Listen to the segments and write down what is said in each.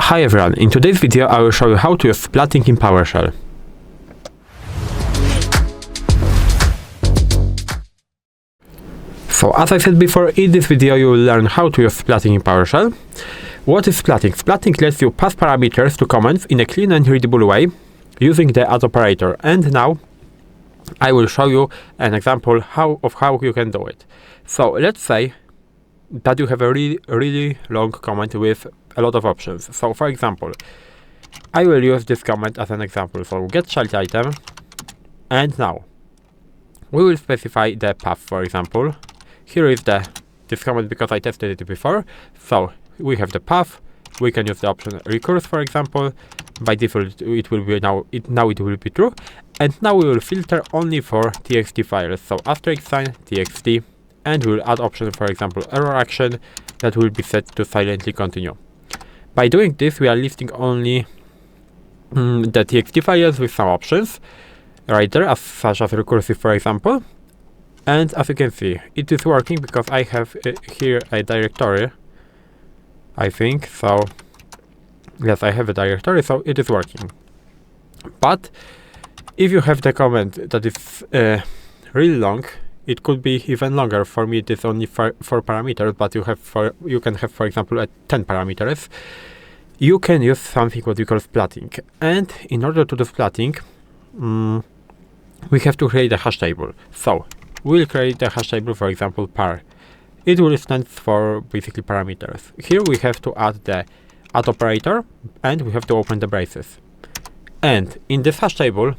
Hi everyone, in today's video I will show you how to use splatting in PowerShell. So as I said before, in this video you will learn how to use splatting in PowerShell. What is splatting? Splatting lets you pass parameters to commands in a clean and readable way using the add operator, and now I will show you an example of how you can do it. So let's say that you have a really long command with a lot of options. So for example, I will use this command as an example. So Get-ChildItem, and now we will specify the path. For example, here is this command because I tested it before. So we have the path. We can use the option Recurse, for example. By default it will be now it will be true, and now we will filter only for txt files. So asterisk sign txt, and we will add option, for example ErrorAction, that will be set to silently continue. By doing this, we are listing only the txt files with some options right there, such as recursive, for example. And as you can see, it is working because I have here a directory, I think. So yes, I have a directory, so it is working. But if you have the command that is really long, it could be even longer. For me it is only 4 parameters, but you can have, for example, 10 parameters. You can use something what we call splatting, and in order to do splatting, we have to create a hash table. So we'll create a hash table, for example par. It will stand for basically parameters. Here we have to add the add operator, and we have to open the braces. And in this hash table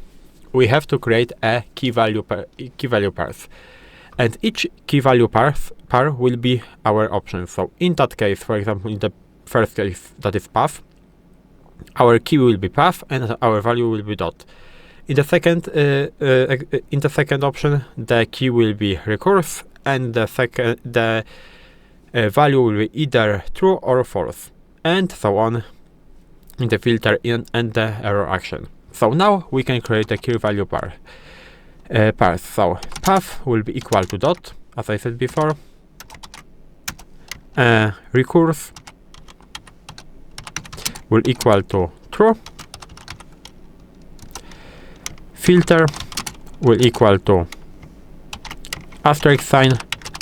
we have to create a key value pairs, and each key value pair will be our option. So in that case, for example, in the first case, that is path, our key will be path and our value will be dot. In the second option, the key will be recurse, and the value will be either true or false, and so on in the filter and the ErrorAction. So now we can create a key value pairs. So path will be equal to dot, as I said before. Recurse will equal to true. Filter will equal to asterisk sign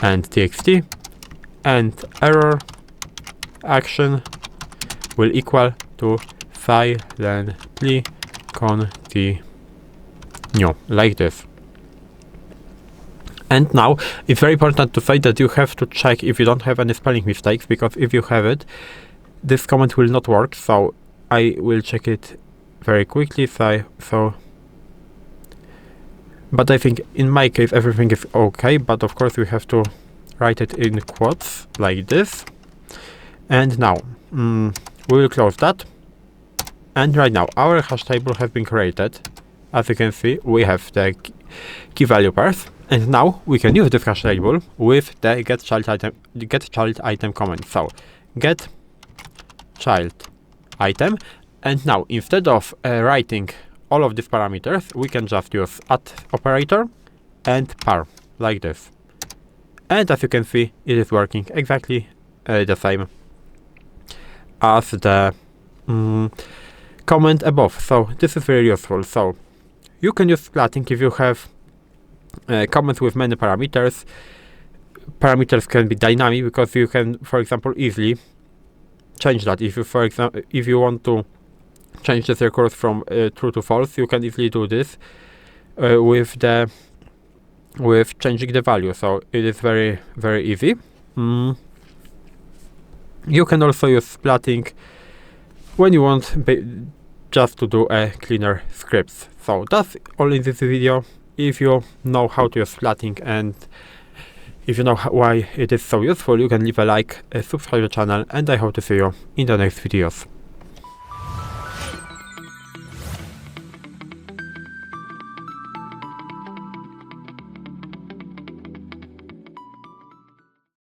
and txt, and ErrorAction will equal to silently continue, like this. And now it's very important to say that you have to check if you don't have any spelling mistakes, because if you have it, this command will not work. So I will check it very quickly. But I think in my case everything is okay, but of course we have to write it in quotes like this. And now we will close that, and right now our hash table has been created. As you can see, we have the key value pairs, and now we can use this hash table with the Get-ChildItem command. So Get-ChildItem, and now instead of writing all of these parameters, we can just use add operator and par, like this. And as you can see, it is working exactly the same as the command above. So this is very useful. So you can use splatting if you have commands with many parameters. Parameters can be dynamic because you can, for example, easily change that. If you, for example, if you want to change this recurse from true to false, you can easily do this with changing the value. So it is very easy. You can also use splatting when you want just to do a cleaner scripts. So that's all in this video. If you know how to use splatting, and if you know why it is so useful, you can leave a like, subscribe to the channel, and I hope to see you in the next videos.